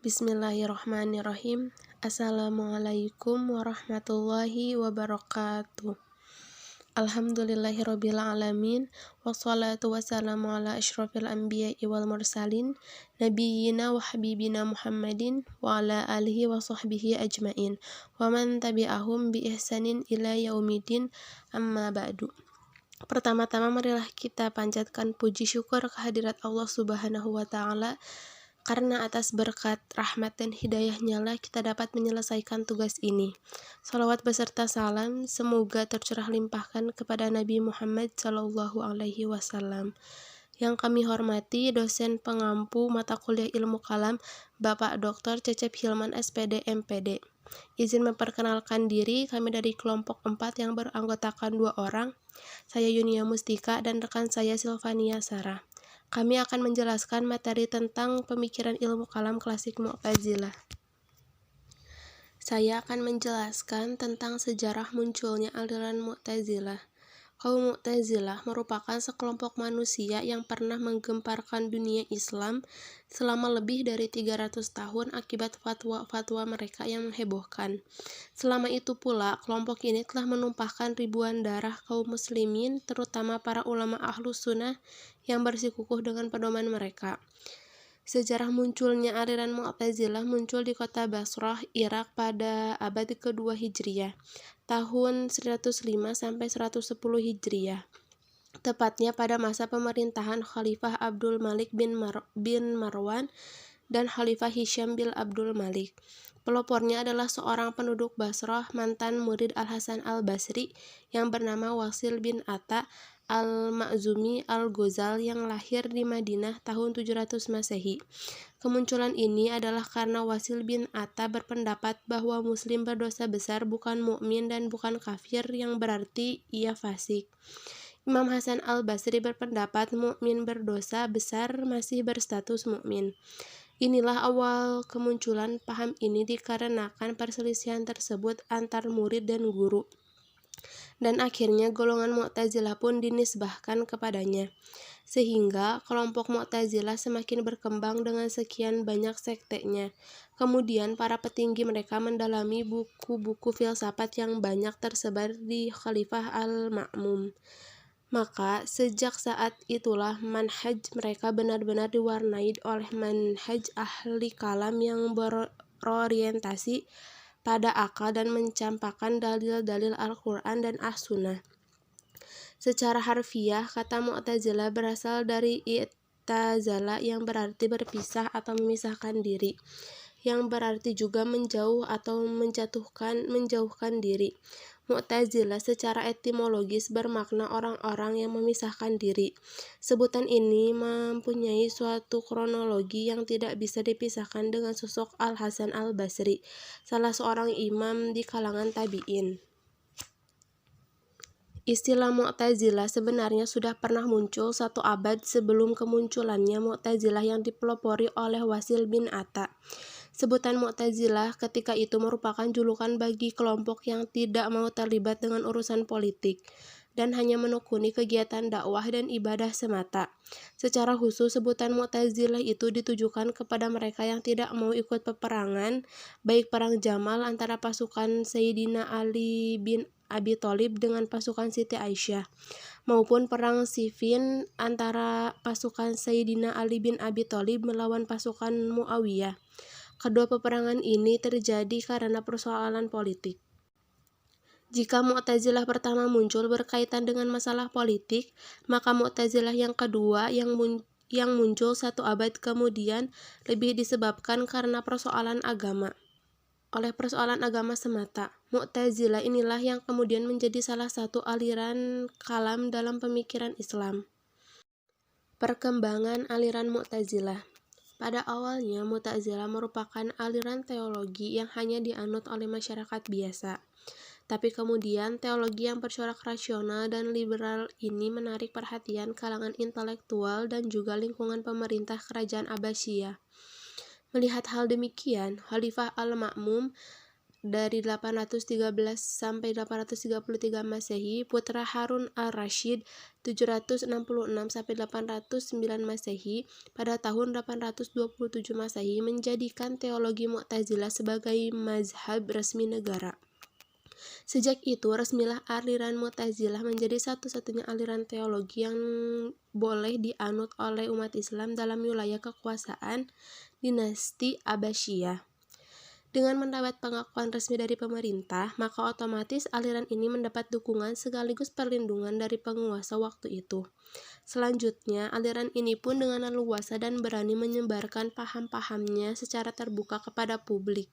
Bismillahirrahmanirrahim. Assalamualaikum warahmatullahi wabarakatuh. Alhamdulillahirabbil alamin, wassalatu wassalamu ala asyrofil anbiya'i wal mursalin, nabiyyina wa habibina Muhammadin wa ala alihi wa sahbihi ajmain, wa man tabi'ahum bi ihsanin ila yaumidin, amma ba'du. Pertama-tama marilah kita panjatkan puji syukur kehadirat Allah Subhanahu wa Ta'ala, karena atas berkat, rahmat, dan hidayahnya lah kita dapat menyelesaikan tugas ini. Salawat beserta salam semoga tercurah limpahkan kepada Nabi Muhammad SAW. Yang kami hormati dosen pengampu mata kuliah ilmu kalam, Bapak Dr. Cecep Hilman SPD MPD. Izin memperkenalkan diri, kami dari kelompok 4 yang beranggotakan 2 orang. Saya Yunia Mustika dan rekan saya Silvania Sarah. Kami akan menjelaskan materi tentang pemikiran ilmu kalam klasik Mu'tazilah. Saya akan menjelaskan tentang sejarah munculnya aliran Mu'tazilah. Kaum Mu'tazilah merupakan sekelompok manusia yang pernah menggemparkan dunia Islam selama lebih dari 300 tahun akibat fatwa-fatwa mereka yang menghebohkan. Selama itu pula, kelompok ini telah menumpahkan ribuan darah kaum muslimin, terutama para ulama Ahlus Sunnah yang bersikukuh dengan pedoman mereka. Sejarah munculnya aliran Mu'tazilah muncul di kota Basrah, Irak pada abad kedua Hijriah, tahun 105 sampai 110 Hijriah. Tepatnya pada masa pemerintahan Khalifah Abdul Malik bin Marwan dan Khalifah Hisham bin Abdul Malik. Pelopornya adalah seorang penduduk Basrah, mantan murid Al-Hasan Al-Basri yang bernama Wasil bin Atta Al-Ma'zumi Al-Ghazal yang lahir di Madinah tahun 700 Masehi. Kemunculan ini adalah karena Wasil bin Atta berpendapat bahwa muslim berdosa besar bukan mukmin dan bukan kafir yang berarti ia fasik. Imam Hasan Al-Basri berpendapat mukmin berdosa besar masih berstatus mukmin. Inilah awal kemunculan paham ini dikarenakan perselisihan tersebut antar murid dan guru. Dan akhirnya golongan Mu'tazilah pun dinisbahkan kepadanya. Sehingga kelompok Mu'tazilah semakin berkembang dengan sekian banyak sektenya. Kemudian para petinggi mereka mendalami buku-buku filsafat yang banyak tersebar di Khalifah Al-Ma'mum. Maka sejak saat itulah manhaj mereka benar-benar diwarnai oleh manhaj ahli kalam yang berorientasi pada akal dan mencampakkan dalil-dalil Al-Quran dan As-Sunnah. Secara harfiah, kata Mu'tazilah berasal dari i'tazala yang berarti berpisah atau memisahkan diri, yang berarti juga menjauh atau menjauhkan diri. Mu'tazilah secara etimologis bermakna orang-orang yang memisahkan diri. Sebutan ini mempunyai suatu kronologi yang tidak bisa dipisahkan dengan sosok Al-Hasan Al-Basri, salah seorang imam di kalangan tabi'in. Istilah Mu'tazilah sebenarnya sudah pernah muncul 1 abad sebelum kemunculannya Mu'tazilah yang dipelopori oleh Wasil bin Atta. Sebutan Mu'tazilah ketika itu merupakan julukan bagi kelompok yang tidak mau terlibat dengan urusan politik dan hanya menekuni kegiatan dakwah dan ibadah semata. Secara khusus, sebutan Mu'tazilah itu ditujukan kepada mereka yang tidak mau ikut peperangan, baik perang Jamal antara pasukan Sayyidina Ali bin Abi Thalib dengan pasukan Siti Aisyah, maupun perang Siffin antara pasukan Sayyidina Ali bin Abi Thalib melawan pasukan Muawiyah. Kedua peperangan ini terjadi karena persoalan politik. Jika Mu'tazilah pertama muncul berkaitan dengan masalah politik, maka Mu'tazilah yang kedua yang muncul 1 abad kemudian lebih disebabkan karena persoalan agama. Oleh persoalan agama semata, Mu'tazilah inilah yang kemudian menjadi salah satu aliran kalam dalam pemikiran Islam. Perkembangan aliran Mu'tazilah. Pada awalnya, Mu'tazilah merupakan aliran teologi yang hanya dianut oleh masyarakat biasa. Tapi kemudian, teologi yang bercorak rasional dan liberal ini menarik perhatian kalangan intelektual dan juga lingkungan pemerintah kerajaan Abbasiyah. Melihat hal demikian, Khalifah Al-Ma'mum dari 813 sampai 833 Masehi, putra Harun al-Rasyid 766 sampai 809 Masehi, pada tahun 827 Masehi menjadikan teologi Mu'tazilah sebagai mazhab resmi negara. Sejak itu, resmilah aliran Mu'tazilah menjadi satu-satunya aliran teologi yang boleh dianut oleh umat Islam dalam wilayah kekuasaan dinasti Abbasiyah. Dengan mendapat pengakuan resmi dari pemerintah, maka otomatis aliran ini mendapat dukungan sekaligus perlindungan dari penguasa waktu itu. Selanjutnya, aliran ini pun dengan leluasa dan berani menyebarkan paham-pahamnya secara terbuka kepada publik.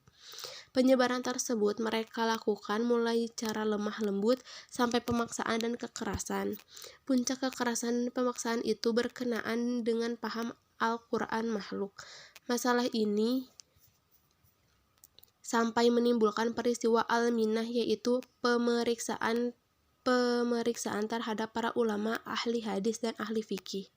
Penyebaran tersebut mereka lakukan mulai cara lemah lembut sampai pemaksaan dan kekerasan. Puncak kekerasan dan pemaksaan itu berkenaan dengan paham Al-Quran makhluk. Masalah ini sampai menimbulkan peristiwa Al-Minnah, yaitu pemeriksaan terhadap para ulama, ahli hadis dan ahli fikih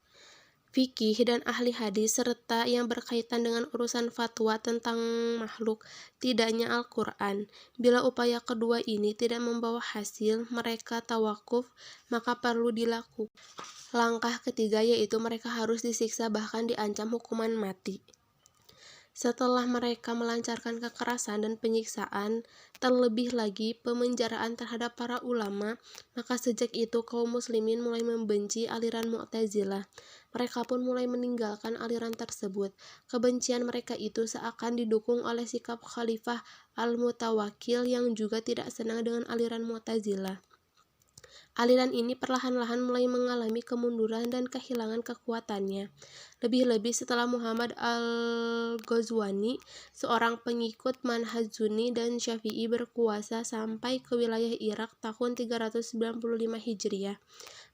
dan ahli hadis, serta yang berkaitan dengan urusan fatwa tentang makhluk, tidaknya Al-Quran. Bila upaya kedua ini tidak membawa hasil, mereka tawakuf, maka perlu dilakukan langkah ketiga, yaitu mereka harus disiksa bahkan diancam hukuman mati. Setelah mereka melancarkan kekerasan dan penyiksaan, terlebih lagi pemenjaraan terhadap para ulama, maka sejak itu kaum muslimin mulai membenci aliran Mu'tazilah. Mereka pun mulai meninggalkan aliran tersebut. Kebencian mereka itu seakan didukung oleh sikap Khalifah Al-Mutawakkil yang juga tidak senang dengan aliran Mu'tazilah. Aliran ini perlahan-lahan mulai mengalami kemunduran dan kehilangan kekuatannya. Lebih-lebih setelah Muhammad al-Ghazwani, seorang pengikut manhaj Sunni dan Syafi'i, berkuasa sampai ke wilayah Irak tahun 395 Hijriah,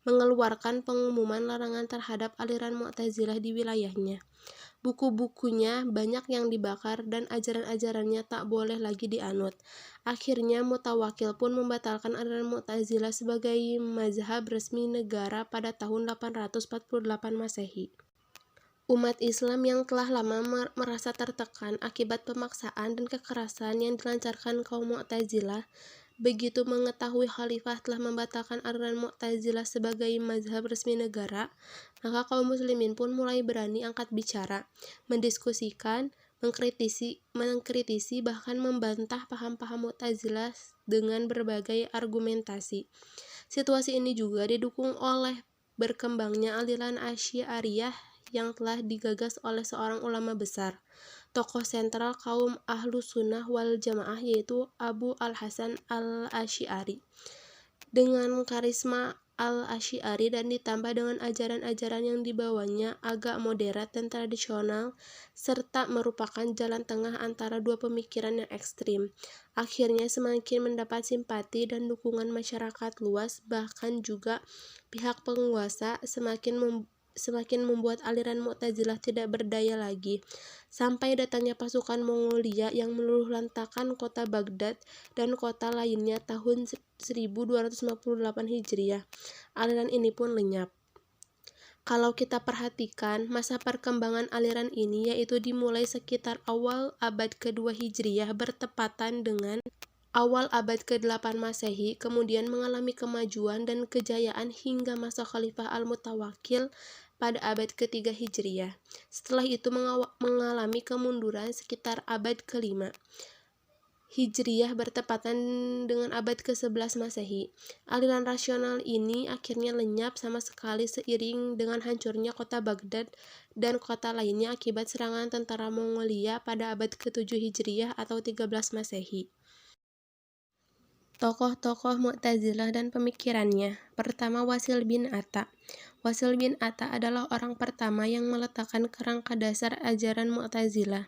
mengeluarkan pengumuman larangan terhadap aliran Mu'tazilah di wilayahnya. Buku-bukunya banyak yang dibakar dan ajaran-ajarannya tak boleh lagi dianut. Akhirnya Mutawakkil pun membatalkan aliran Mu'tazilah sebagai mazhab resmi negara pada tahun 848 Masehi. Umat Islam yang telah lama merasa tertekan akibat pemaksaan dan kekerasan yang dilancarkan kaum Mu'tazilah, begitu mengetahui Khalifah telah membatalkan aliran Mu'tazilah sebagai mazhab resmi negara, maka kaum muslimin pun mulai berani angkat bicara, mendiskusikan, mengkritisi bahkan membantah paham-paham Mu'tazilah dengan berbagai argumentasi. Situasi ini juga didukung oleh berkembangnya aliran Asy'ariyah yang telah digagas oleh seorang ulama besar, tokoh sentral kaum Ahlus Sunnah wal Jamaah, yaitu Abu al-Hasan al-Asy'ari. Dengan karisma al-Asy'ari dan ditambah dengan ajaran-ajaran yang dibawanya agak moderat dan tradisional, serta merupakan jalan tengah antara dua pemikiran yang ekstrim, akhirnya semakin mendapat simpati dan dukungan masyarakat luas. Bahkan juga pihak penguasa semakin membuat aliran Mu'tazilah tidak berdaya lagi, sampai datangnya pasukan Mongolia yang meluluhlantakkan kota Baghdad dan kota lainnya tahun 1258 Hijriah. Aliran ini pun lenyap. Kalau kita perhatikan, masa perkembangan aliran ini yaitu dimulai sekitar awal abad ke-2 Hijriah bertepatan dengan awal abad ke-8 Masehi, kemudian mengalami kemajuan dan kejayaan hingga masa Khalifah Al-Mutawakkil pada abad ke-3 Hijriah. Setelah itu mengalami kemunduran sekitar abad ke-5 Hijriah bertepatan dengan abad ke-11 Masehi. Aliran rasional ini akhirnya lenyap sama sekali seiring dengan hancurnya kota Baghdad dan kota lainnya akibat serangan tentara Mongolia pada abad ke-7 Hijriah atau 13 Masehi. Tokoh-tokoh Mu'tazilah dan pemikirannya. Pertama, Wasil bin Atta. Wasil bin Atta adalah orang pertama yang meletakkan kerangka dasar ajaran Mu'tazilah.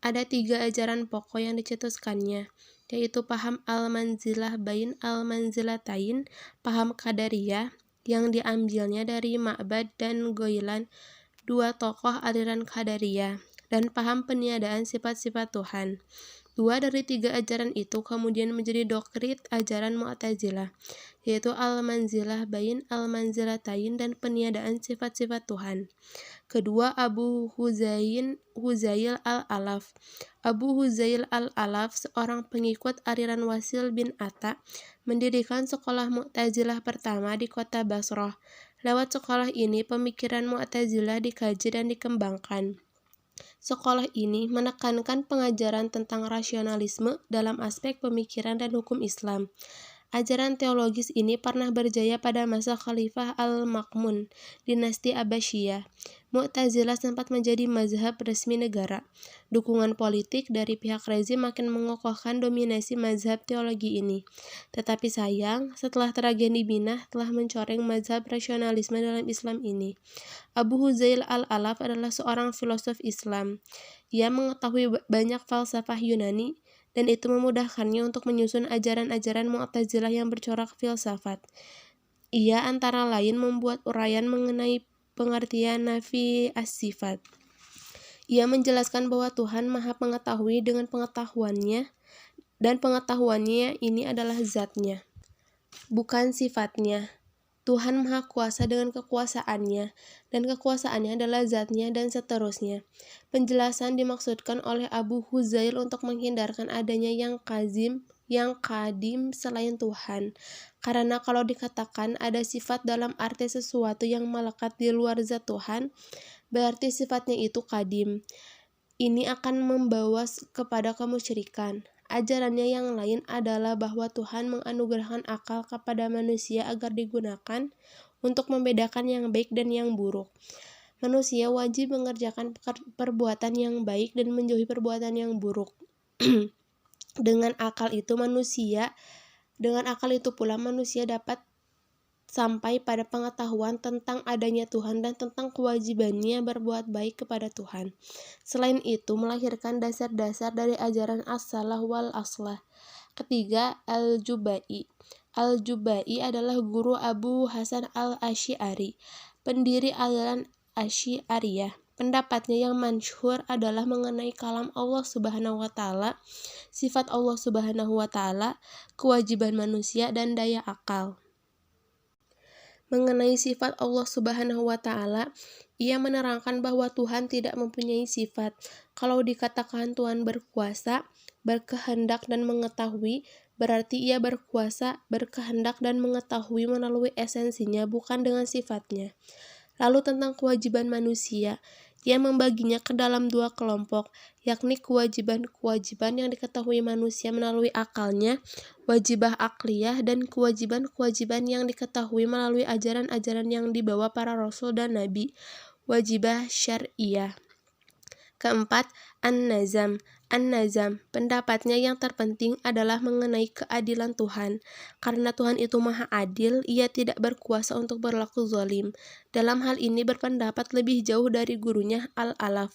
Ada 3 ajaran pokok yang dicetuskannya, yaitu paham al-manzilah bain al-manzilatain, paham Qadariyah yang diambilnya dari Ma'bad dan Ghailan, 2 tokoh aliran Qadariyah. dan paham peniadaan sifat-sifat Tuhan. 2 dari 3 ajaran itu kemudian menjadi doktrin ajaran Mu'tazilah, yaitu al-manzilah bain, al-manzilatain, dan peniadaan sifat-sifat Tuhan. Kedua, Abu Huzail al-Alaf. Abu Huzail al-Alaf, seorang pengikut aliran Wasil bin Atta, mendirikan sekolah Mu'tazilah pertama di kota Basrah. Lewat sekolah ini, pemikiran Mu'tazilah dikaji dan dikembangkan. Sekolah ini menekankan pengajaran tentang rasionalisme dalam aspek pemikiran dan hukum Islam. Ajaran teologis ini pernah berjaya pada masa Khalifah Al-Ma'mun, dinasti Abbasiyah. Mu'tazilah sempat menjadi mazhab resmi negara. Dukungan politik dari pihak rezim makin mengokohkan dominasi mazhab teologi ini. Tetapi sayang, setelah tragedi Binah telah mencoreng mazhab rasionalisme dalam Islam ini. Abu Huzail al-Alaf adalah seorang filosof Islam. Ia mengetahui banyak falsafah Yunani, dan itu memudahkannya untuk menyusun ajaran-ajaran Mu'tazilah yang bercorak filsafat. Ia antara lain membuat uraian mengenai pengertian nafi as-sifat. Ia menjelaskan bahwa Tuhan Maha Mengetahui dengan pengetahuannya, dan pengetahuannya ini adalah zatnya, bukan sifatnya. Tuhan Maha Kuasa dengan kekuasaannya, dan kekuasaannya adalah zatnya, dan seterusnya. Penjelasan dimaksudkan oleh Abu Huzail untuk menghindarkan adanya yang kadim selain Tuhan. Karena kalau dikatakan ada sifat dalam arti sesuatu yang melekat di luar zat Tuhan, berarti sifatnya itu kadim. Ini akan membawa kepada kemusyrikan. Ajarannya yang lain adalah bahwa Tuhan menganugerahkan akal kepada manusia agar digunakan untuk membedakan yang baik dan yang buruk. Manusia wajib mengerjakan perbuatan yang baik dan menjauhi perbuatan yang buruk. Dengan akal itu pula manusia dapat sampai pada pengetahuan tentang adanya Tuhan dan tentang kewajibannya berbuat baik kepada Tuhan. Selain itu, melahirkan dasar-dasar dari ajaran as-salah wal aslah. Ketiga, Al-Jubai. Al-Jubai adalah guru Abu Hasan al-Asy'ari, pendiri aliran Asy'ariyah. Pendapatnya yang masyhur adalah mengenai kalam Allah Subhanahu wa Ta'ala, sifat Allah Subhanahu wa Ta'ala, kewajiban manusia, dan daya akal. Mengenai sifat Allah Subhanahu wa Ta'ala, ia menerangkan bahwa Tuhan tidak mempunyai sifat. Kalau dikatakan Tuhan berkuasa, berkehendak, dan mengetahui, berarti ia berkuasa, berkehendak, dan mengetahui melalui esensinya, bukan dengan sifatnya. Lalu tentang kewajiban manusia, ia membaginya ke dalam 2 kelompok, yakni kewajiban-kewajiban yang diketahui manusia melalui akalnya, wajibah akliyah, dan kewajiban-kewajiban yang diketahui melalui ajaran-ajaran yang dibawa para rasul dan nabi, wajibah syar'iyah. Keempat, An-Nazam. An-Nazam, pendapatnya yang terpenting adalah mengenai keadilan Tuhan. Karena Tuhan itu maha adil, ia tidak berkuasa untuk berlaku zalim. Dalam hal ini berpendapat lebih jauh dari gurunya Al-Alaf.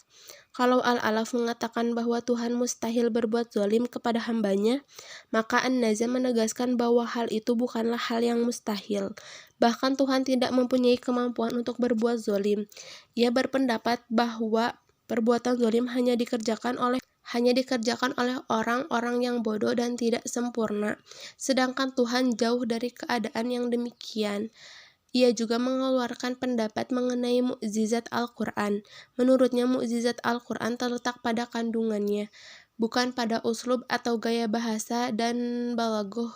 Kalau Al-Alaf mengatakan bahwa Tuhan mustahil berbuat zalim kepada hambanya, maka An-Nazam menegaskan bahwa hal itu bukanlah hal yang mustahil. Bahkan Tuhan tidak mempunyai kemampuan untuk berbuat zalim. Ia berpendapat bahwa perbuatan zalim hanya dikerjakan oleh orang-orang yang bodoh dan tidak sempurna, sedangkan Tuhan jauh dari keadaan yang demikian. Ia juga mengeluarkan pendapat mengenai mukjizat Al-Quran. Menurutnya mukjizat Al-Quran terletak pada kandungannya, bukan pada uslub atau gaya bahasa dan balaghah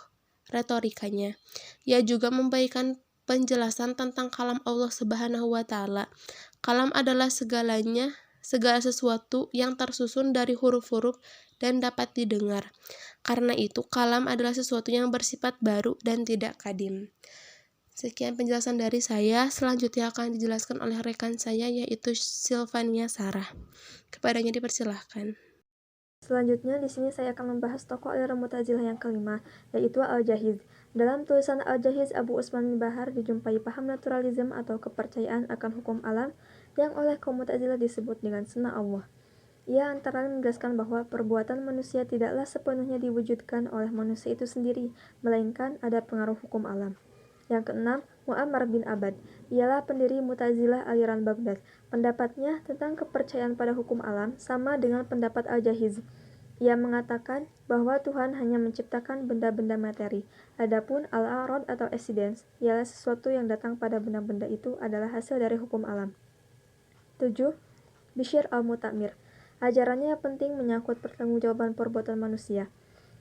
retorikanya. Ia juga memberikan penjelasan tentang kalam Allah Subhanahu wa Ta'ala. Kalam adalah segala sesuatu yang tersusun dari huruf-huruf dan dapat didengar. Karena itu, kalam adalah sesuatu yang bersifat baru dan tidak kadim. Sekian penjelasan dari saya. Selanjutnya akan dijelaskan oleh rekan saya, yaitu Silvania Sarah. Kepadanya dipersilahkan. Selanjutnya, di sini saya akan membahas tokoh aliran Mu'tazilah yang kelima, yaitu Al-Jahiz. Dalam tulisan Al-Jahiz, Abu Usman bin Bahar dijumpai paham naturalisme atau kepercayaan akan hukum alam yang oleh kaum Mu'tazilah disebut dengan sunnah Allah. Ia antara lain menjelaskan bahwa perbuatan manusia tidaklah sepenuhnya diwujudkan oleh manusia itu sendiri, melainkan ada pengaruh hukum alam. Yang keenam, Mu'ammar bin Abad. Ialah pendiri Mu'tazilah aliran Baghdad. Pendapatnya tentang kepercayaan pada hukum alam sama dengan pendapat Al-Jahiz. Ia mengatakan bahwa Tuhan hanya menciptakan benda-benda materi. Adapun al-a'rad atau accidents ialah sesuatu yang datang pada benda-benda itu adalah hasil dari hukum alam. 7. Bishr al-Mu'tamir. Ajarannya penting menyangkut pertanggungjawaban perbuatan manusia.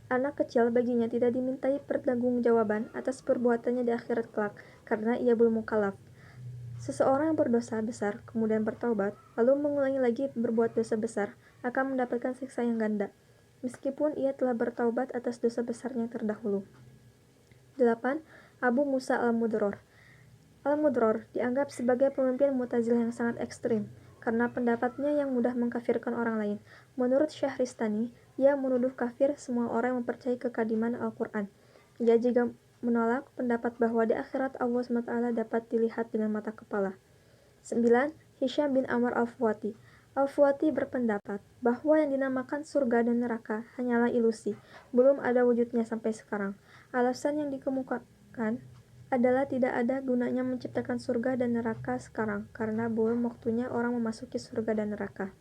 Anak kecil baginya tidak dimintai pertanggungjawaban atas perbuatannya di akhirat kelak, karena ia belum mukallaf. Seseorang yang berdosa besar kemudian bertaubat, lalu mengulangi lagi berbuat dosa besar, akan mendapatkan siksa yang ganda, meskipun ia telah bertaubat atas dosa besarnya terdahulu. 8. Abu Musa al-Mudror. Al-Mudror dianggap sebagai pemimpin Mu'tazilah yang sangat ekstrim, karena pendapatnya yang mudah mengkafirkan orang lain. Menurut Syahristani, ia menuduh kafir semua orang yang mempercayai kekadiman Al-Quran. Ia juga menolak pendapat bahwa di akhirat Allah SWT dapat dilihat dengan mata kepala. 9. Hisham bin Amr al-Fuwati. Al-Fuwati berpendapat bahwa yang dinamakan surga dan neraka hanyalah ilusi, belum ada wujudnya sampai sekarang. Alasan yang dikemukakan adalah tidak ada gunanya menciptakan surga dan neraka sekarang, karena belum waktunya orang memasuki surga dan neraka.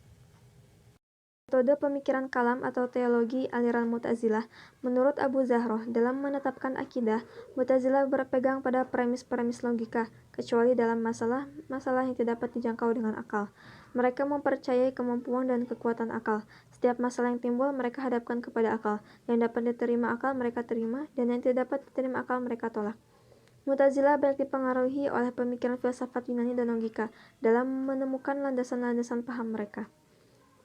Metode pemikiran kalam atau teologi aliran Mu'tazilah. Menurut Abu Zahroh, dalam menetapkan akidah, Mu'tazilah berpegang pada premis-premis logika, kecuali dalam masalah yang tidak dapat dijangkau dengan akal. Mereka mempercayai kemampuan dan kekuatan akal. Setiap masalah yang timbul, mereka hadapkan kepada akal. Yang dapat diterima akal, mereka terima, dan yang tidak dapat diterima akal, mereka tolak. Mu'tazilah banyak dipengaruhi oleh pemikiran filsafat Yunani dan logika dalam menemukan landasan-landasan paham mereka.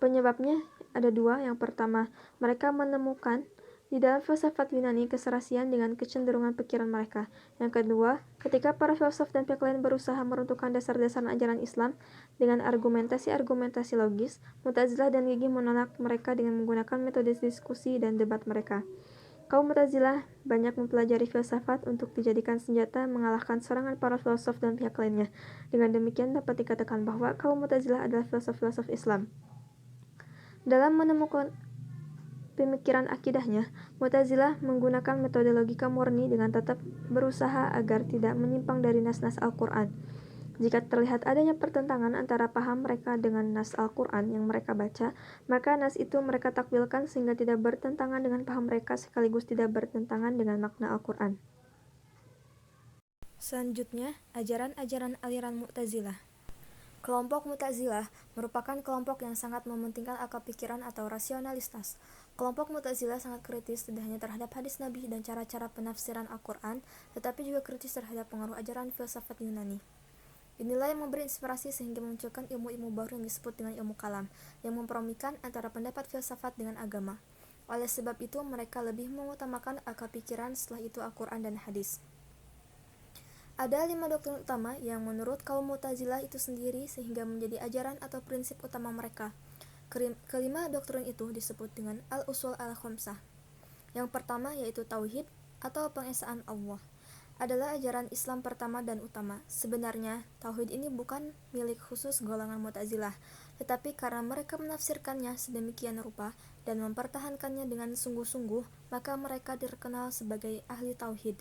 Penyebabnya ada dua. Yang pertama, mereka menemukan di dalam filsafat Yunani keserasian dengan kecenderungan pikiran mereka. Yang kedua, ketika para filsuf dan pihak lain berusaha meruntuhkan dasar-dasar ajaran Islam dengan argumentasi-argumentasi logis, Mu'tazilah dan gigih menolak mereka dengan menggunakan metode diskusi dan debat mereka. Kaum Mu'tazilah banyak mempelajari filsafat untuk dijadikan senjata mengalahkan serangan para filsuf dan pihak lainnya. Dengan demikian dapat dikatakan bahwa kaum Mu'tazilah adalah filsuf-filsuf Islam. Dalam menemukan pemikiran akidahnya, Mu'tazilah menggunakan metode logika murni dengan tetap berusaha agar tidak menyimpang dari nas-nas Al-Quran. Jika terlihat adanya pertentangan antara paham mereka dengan nas Al-Quran yang mereka baca, maka nas itu mereka takwilkan sehingga tidak bertentangan dengan paham mereka sekaligus tidak bertentangan dengan makna Al-Quran. Selanjutnya, ajaran-ajaran aliran Mu'tazilah. Kelompok Mu'tazilah merupakan kelompok yang sangat mementingkan akal pikiran atau rasionalitas. Kelompok Mu'tazilah sangat kritis tidak hanya terhadap hadis Nabi dan cara-cara penafsiran Al-Quran, tetapi juga kritis terhadap pengaruh ajaran filsafat Yunani. Inilah yang memberi inspirasi sehingga memunculkan ilmu-ilmu baru yang disebut dengan ilmu kalam, yang mempromikan antara pendapat filsafat dengan agama. Oleh sebab itu, mereka lebih mengutamakan akal pikiran, setelah itu Al-Quran dan hadis. Ada 5 doktrin utama yang menurut kaum Mu'tazilah itu sendiri sehingga menjadi ajaran atau prinsip utama mereka. Kelima doktrin itu disebut dengan al-usul al-khamsah. Yang pertama yaitu tauhid atau pengesaan Allah. Adalah ajaran Islam pertama dan utama. Sebenarnya, tauhid ini bukan milik khusus golongan Mu'tazilah, tetapi karena mereka menafsirkannya sedemikian rupa dan mempertahankannya dengan sungguh-sungguh, maka mereka terkenal sebagai ahli tauhid.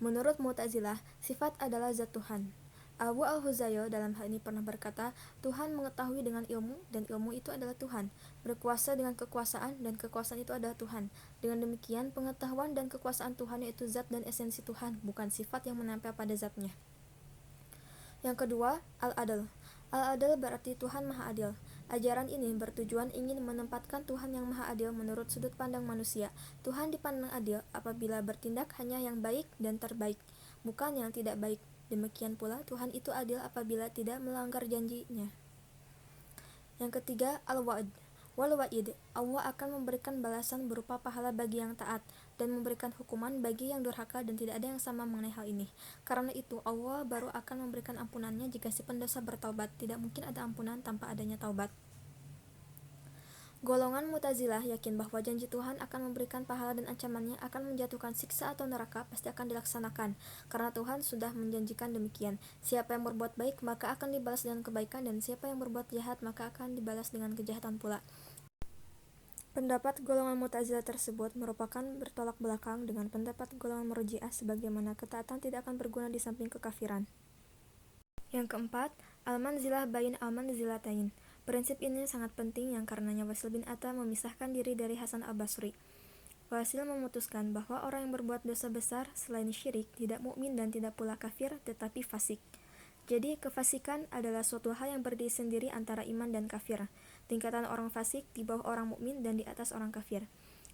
Menurut Mu'tazilah, sifat adalah zat Tuhan. Abu al-Huzayl dalam hal ini pernah berkata, Tuhan mengetahui dengan ilmu, dan ilmu itu adalah Tuhan. Berkuasa dengan kekuasaan, dan kekuasaan itu adalah Tuhan. Dengan demikian, pengetahuan dan kekuasaan Tuhan yaitu zat dan esensi Tuhan, bukan sifat yang menempel pada zatnya. Yang kedua, al-adl. Al-adl berarti Tuhan Maha Adil. Ajaran ini bertujuan ingin menempatkan Tuhan yang Maha Adil menurut sudut pandang manusia. Tuhan dipandang adil apabila bertindak hanya yang baik dan terbaik, bukan yang tidak baik. Demikian pula Tuhan itu adil apabila tidak melanggar janjinya. Yang ketiga, al-wa'd. Wal-wa'id, Allah akan memberikan balasan berupa pahala bagi yang taat dan memberikan hukuman bagi yang durhaka, dan tidak ada yang sama mengenai hal ini. Karena itu Allah baru akan memberikan ampunannya jika si pendosa bertaubat. Tidak mungkin ada ampunan tanpa adanya taubat. Golongan Mu'tazilah yakin bahwa janji Tuhan akan memberikan pahala dan ancamannya akan menjatuhkan siksa atau neraka pasti akan dilaksanakan, karena Tuhan sudah menjanjikan demikian. Siapa yang berbuat baik maka akan dibalas dengan kebaikan, dan siapa yang berbuat jahat maka akan dibalas dengan kejahatan pula. Pendapat golongan Mu'tazilah tersebut merupakan bertolak belakang dengan pendapat golongan Murji'ah sebagaimana ketaatan tidak akan berguna di samping kekafiran. Yang keempat, al-manzilah bain al-manzilatain. Prinsip ini sangat penting yang karenanya Wasil bin Atta memisahkan diri dari Hasan al-Basri. Wasil memutuskan bahwa orang yang berbuat dosa besar selain syirik tidak mukmin dan tidak pula kafir tetapi fasik. Jadi kefasikan adalah suatu hal yang berdiri sendiri antara iman dan kafir. Tingkatan orang fasik di bawah orang mukmin dan di atas orang kafir.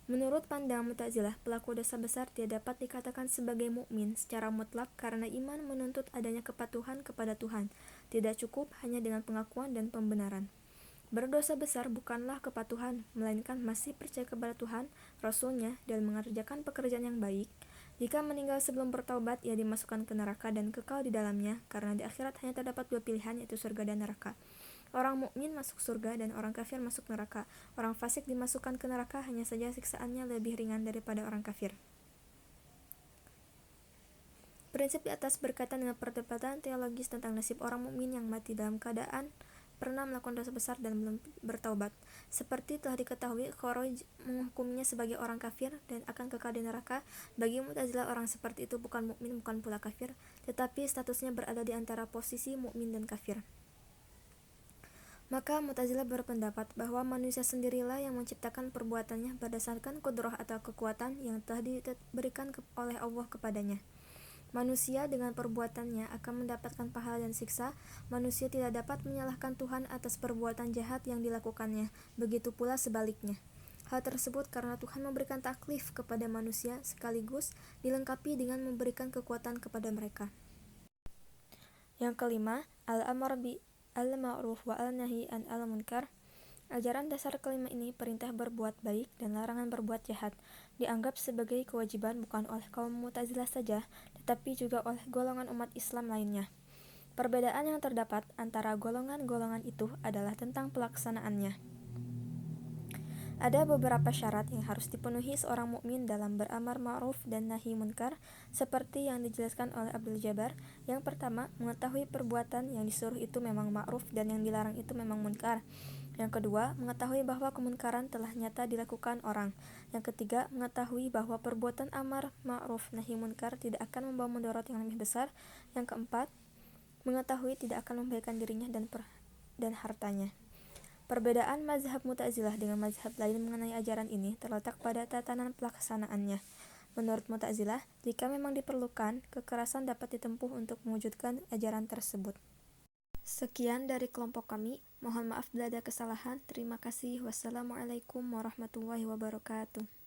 Menurut pandangan Mu'tazilah, pelaku dosa besar tidak dapat dikatakan sebagai mukmin secara mutlak karena iman menuntut adanya kepatuhan kepada Tuhan. Tidak cukup hanya dengan pengakuan dan pembenaran. Berdosa besar bukanlah kepatuhan, melainkan masih percaya kepada Tuhan, Rasul-Nya, dan mengerjakan pekerjaan yang baik. Jika meninggal sebelum bertaubat, ia dimasukkan ke neraka dan kekal di dalamnya, karena di akhirat hanya terdapat dua pilihan, yaitu surga dan neraka. Orang mukmin masuk surga dan orang kafir masuk neraka. Orang fasik dimasukkan ke neraka, hanya saja siksaannya lebih ringan daripada orang kafir. Prinsip di atas berkaitan dengan perdebatan teologis tentang nasib orang mukmin yang mati dalam keadaan pernah melakukan dosa besar dan belum bertaubat. Seperti telah diketahui, Khawarij menghukumnya sebagai orang kafir dan akan kekal di neraka. Bagi Mu'tazilah, orang seperti itu bukan mukmin, bukan pula kafir, tetapi statusnya berada di antara posisi mukmin dan kafir. Maka Mu'tazilah berpendapat bahwa manusia sendirilah yang menciptakan perbuatannya berdasarkan qudrah atau kekuatan yang telah diberikan oleh Allah kepadanya. Manusia dengan perbuatannya akan mendapatkan pahala dan siksa. Manusia tidak dapat menyalahkan Tuhan atas perbuatan jahat yang dilakukannya. Begitu pula sebaliknya. Hal tersebut karena Tuhan memberikan taklif kepada manusia sekaligus dilengkapi dengan memberikan kekuatan kepada mereka. Yang kelima, al-amr bi al-ma'ruf wa al-nahi an al-munkar. Ajaran dasar kelima ini perintah berbuat baik dan larangan berbuat jahat dianggap sebagai kewajiban bukan oleh kaum Mu'tazilah saja, tetapi juga oleh golongan umat Islam lainnya. Perbedaan yang terdapat antara golongan-golongan itu adalah tentang pelaksanaannya. Ada beberapa syarat yang harus dipenuhi seorang mukmin dalam beramar ma'ruf dan nahi munkar, seperti yang dijelaskan oleh Abdul Jabbar. Yang pertama, mengetahui perbuatan yang disuruh itu memang ma'ruf dan yang dilarang itu memang munkar. Yang kedua, mengetahui bahwa kemunkaran telah nyata dilakukan orang. Yang ketiga, mengetahui bahwa perbuatan amar ma'ruf nahi munkar tidak akan membawa mudarat yang lebih besar. Yang keempat, mengetahui tidak akan membahayakan dirinya dan hartanya. Perbedaan mazhab Mu'tazilah dengan mazhab lain mengenai ajaran ini terletak pada tatanan pelaksanaannya. Menurut Mu'tazilah, jika memang diperlukan, kekerasan dapat ditempuh untuk mewujudkan ajaran tersebut. Sekian dari kelompok kami. Mohon maaf bila ada kesalahan. Terima kasih. Wassalamualaikum warahmatullahi wabarakatuh.